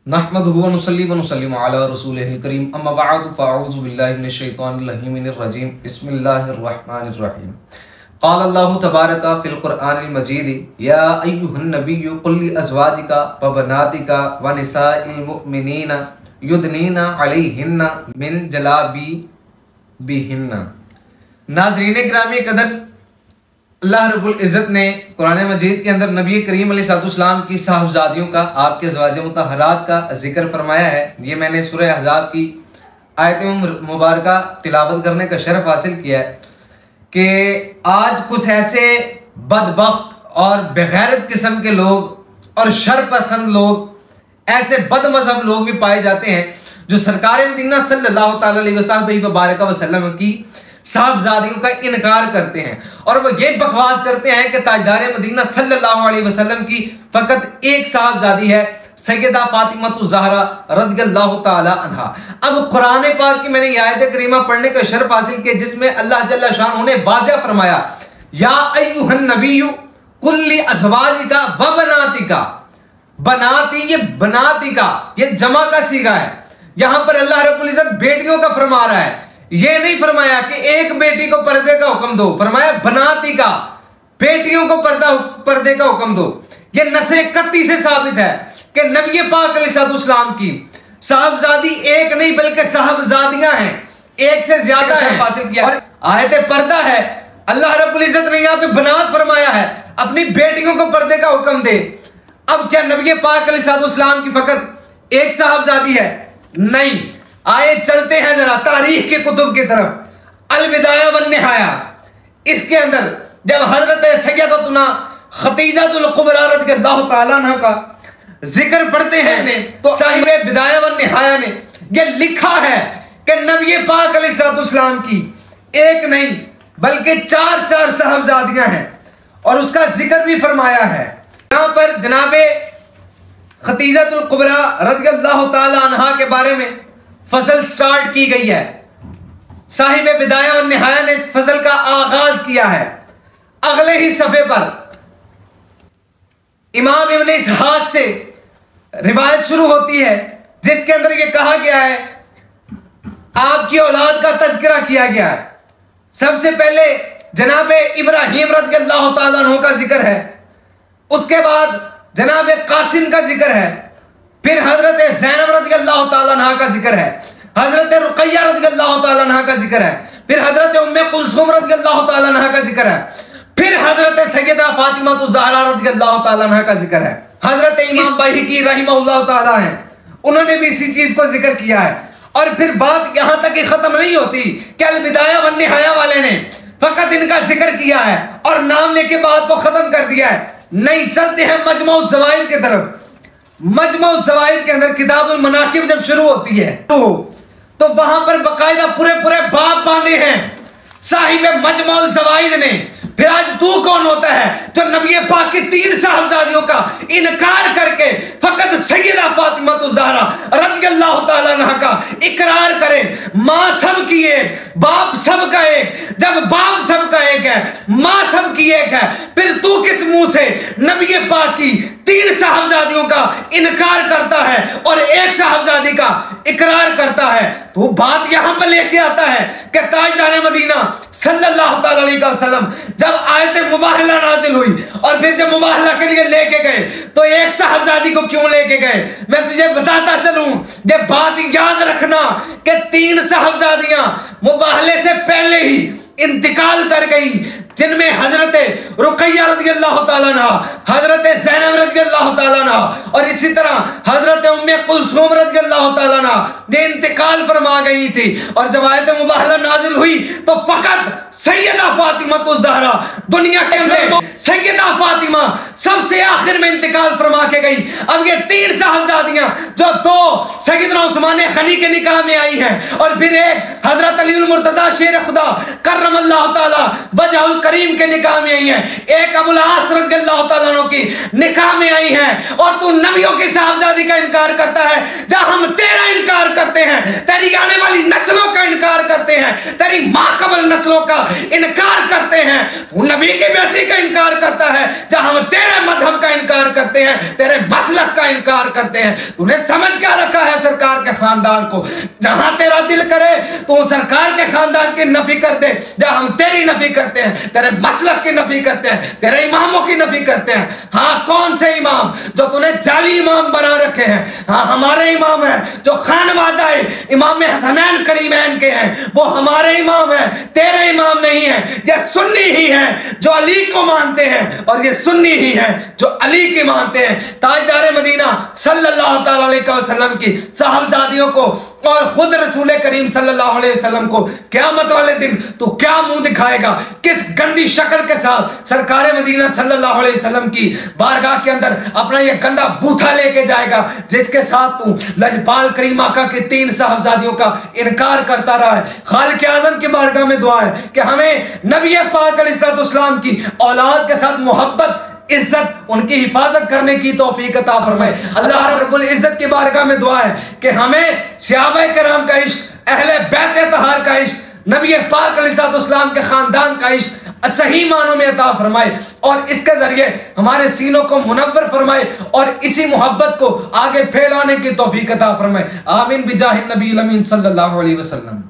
नहमदुहु व नुसल्ली व नुसल्लिमु अला रसूलिहिल करीम अम्मा बअद फ़अऊज़ु बिल्लाहि मिनश शैतानिर रजीम बिस्मिल्लाहिर रहमानिर रहीम क़ाल अल्लाहु तबारक फ़िल क़ुरआनिल मजीद या अय्युहन नबिय्यु क़ुल लि अज़वाजिका व बनातिका व निसाइल मुअमिनीना युदनीना अलैहिन्ना मिन जलाबिबिहिन्ना। नाज़रीन गिरामी कदर, अल्लाह रब्बुल इज़्ज़त ने कुरान मजीद के अंदर नबी करीम अलैहिस्सलाम की साहबजादियों का, आपके ज़वाज मुतहरात का जिक्र फरमाया है। ये मैंने सूरह अहज़ाब की आयत मुबारका तिलावत करने का शरफ हासिल किया है कि आज कुछ ऐसे बदबख्त और बेगैरत किस्म के लोग और शरपसंद लोग, ऐसे बदमज़हब लोग भी पाए जाते हैं जो सरकार मदीना सल्लल्लाहु अलैहि वसल्लम की साहबजादियों का इनकार करते हैं और वो ये बकवास करते हैं कि ताजदार मदीना सल्लल्लाहु अलैहि वसल्लम की फकत एक साहबजादी है, सैयदा फातिमा ज़हरा रज़ियल्लाहु ताला अन्हा। अब कुरान पाक की मैंने आयत करीमा पढ़ने का शर्फ हासिल किया जिसमें अल्लाह जल्ला शान ने वाज़ेह फरमाया या अय्युहन नबिय्यु कुल लि अज़वाजिका व बनातिका। बनाती, ये बनातिका ये जमा का सीगा है। यहां पर अल्लाह रब्बुल इज़्ज़त बेटियों का फरमा रहा है। ये नहीं फरमाया कि एक बेटी को पर्दे का हुक्म दो, फरमाया बनाती का, बेटियों को पर्दे का हुक्म दो। ये नस्ल कत्ती से साबित है कि नबी पाक अलैहिस्सलाम की साहबजादी एक नहीं बल्कि साहबजादियां हैं, एक से ज्यादा है हासिल किया। और आयत पर्दा है, अल्लाह रब्बुल इज़्ज़त ने यहाँ पे बनात फरमाया है, अपनी बेटियों को पर्दे का हुक्म दे। अब क्या नबी पाक अलैहिस्सलाम की फकत एक साहबजादी है? नहीं। आए चलते हैं जरा तारीख के कुतुब की तरफ। अल बिदाया वन निहाया, इसके अंदर जब हजरत सैयदतुना खदीजतुल कुबरा रज़ियल्लाहु ताला अन्हा का जिक्र पढ़ते हैं तो साहिब बिदाया वन निहाया ने यह लिखा है कि नबी पाक अलैहिस्सलाम की एक नहीं बल्कि चार साहबजादियां हैं और उसका जिक्र भी फरमाया है। यहां पर जनाबे खदीजतुल कुबरा रज़ियल्लाहु ताला अन्हा के बारे में फसल स्टार्ट की गई है। साहिब बिदाया व निहाया ने इस फसल का आगाज किया है। अगले ही सफे पर इमाम इब्न इसहाक से रिवायत शुरू होती है जिसके अंदर यह कहा गया है, आपकी औलाद का तज़किरा किया गया है। सबसे पहले जनाबे इब्राहिम रज़ियल्लाहु ताला अन्हु का जिक्र है, उसके बाद जनाबे कासिम का जिक्र है, फिर हजरत ज़ैनब रज़ियल्लाहु ताला अन्हा का जिक्र है, हजरत रुक़य्या रज़ियल्लाहु ताला अन्हा का जिक्र है, फिर हजरत उम्मे कुलसूम रज़ियल्लाहु ताला अन्हा का जिक्र है, फिर हजरत सैयदा फातिमा ज़हरा रज़ियल्लाहु ताला अन्हा का जिक्र है। हजरत इमाम बैहक़ी रहमहुल्लाह ताला है, उन्होंने भी इसी चीज को जिक्र किया है। और फिर बात यहां तक ही खत्म नहीं होती कि अल बिदाया वन निहाया वाले ने फकत इनका जिक्र किया है और नाम लेके बात को खत्म कर दिया है। नहीं, चलते हैं मजमू ज़वाइद की तरफ। मजमू ज़वाइद के अंदर किताबुल मनाकिब जब शुरू होती है तो वहां पर बकायदा पूरे बाब बांधे हैं साहिब मजमू ज़वाइद ने। फिर आज तू कौन होता है जो नबी पाक की तीन साहबजादियों का इनकार करके फकत सैयदा फातिमा ज़हरा रज़ियल्लाहु ताला अन्हा का इकरार करे? माँ सब की एक, बाप सब का एक। जब बाप सब का एक है, माँ सब की एक है, फिर तू किस मुंह से नबी पाक की तीन साहबजादियों का इनकार करता है और एक साहबजादी का इकरार करता है? तो बात यहां पर लेके आता है कि ताजदार मदीना सल्लल्लाहु अलैहि वसल्लम जब आयत मुबाहला नाजिल हुई और फिर जब मुबाहला के लिए लेके गए तो एक साहबजादी को क्यों लेके गए? मैं तुझे बताता चलूं, ये बात याद रखना कि तीन साहबजादियां मुबाहले से पहले ही इंतकाल कर गई, जिनमें हजरत रुक़य्या रज़ियल्लाहु ताला अन्हा, हजरत ज़ैनब रज़ियल्लाहु ताला अन्हा और इसी तरह हजरत उम्मे कुलसूम रज़ियल्लाहु ताला अन्हा ये इंतकाल फरमा गई थी। और जब आयत मुबाहला नाजिल हुई तो फकत सैयदा फातिमा ज़हरा दुनिया के अंदर सैयदा फातिमा सबसे आखिर में इंतकाल फरमा के गई। अब ये तीन साहबजादियां जो दो सैयदना उस्मान गनी के निकाह में आई हैं और फिर एक हजरत अली मुर्तज़ा शेर खुदा करमल्लाहु ताला वजहुल करीम के निकाह में आई हैं, एक अबुल आस रज़ियल्लाहु ताला अन्हु की निकाह में आई हैं। और तू नबियों की साहबजादी का इनकार करता है, जहां हम तेरा इनकार करते हैं, तेरी आने वाली नस्लों का इनकार करते हैं, तेरी तेरी माँ कबल नस्लों का इनकार करते हैं, तू नबी की बेटी का इनकार करता है, जहां हम तेरे मजहब का इनकार करते हैं, तेरे मसलक का इनकार करते हैं। तूने समझ क्या रखा है सरकार के खानदान को? जहां तेरा दिल करे तो सरकार के खानदान की नफी कर दे, जहां हम तेरी नफी करते हैं, तेरे मसलक की नफी करते हैं, तेरे इमामों की नफी करते हैं। हाँ, कौन से इमाम जो तूने जाली इमाम बना रखे हैं? हाँ, हमारे इमाम हैं जो खानवादा इमाम हसनैन करीमैन के हैं, वो हमारे इमाम हैं, तेरे इमाम नहीं है। ये सुन्नी ही हैं जो अली को मानते हैं, और ये सुन्नी ही हैं जो अली की मानते हैं। ताजदार मदीना सल्लल्लाहु अलैहि वसल्लम की साहबजादियों को और खुद रसूल करीम सल्लल्लाहु अलैहि वसल्लम को क़यामत वाले दिन तू क्या मुंह दिखाएगा? किस गंदी शक्ल के साथ सरकार मदीना सल्लल्लाहु अलैहि वसल्लम की बारगाह के अंदर अपना ये गंदा बूथा लेके जाएगा, जिसके साथ तू लजपाल करीम आका के 3 साहबजादियों का इनकार करता रहा है। खालिक आज़म की बारगाह में दुआ है कि हमें नबी पाक अलैहिस्सलाम की औलाद के साथ मोहब्बत, इज्जत, उनकी हिफाजत करने की तौफीक अता फरमाए। अल्लाह रब्बुल इज्जत की बारगाह में दुआ है कि हमें सहाबाए किराम का इश्क, अहले बैत तहार का इश्क, नबी पाक अलैहिस्सलाम के खानदान का इश्क सही मानों में अता फरमाए, और इसके जरिए हमारे सीनों को मुनव्वर फरमाए, और इसी मोहब्बत को आगे फैलाने की तौफीक अता फरमाए। आमीन बिजाहिन नबी अमीन सल्लल्लाहु अलैहि वसल्लम।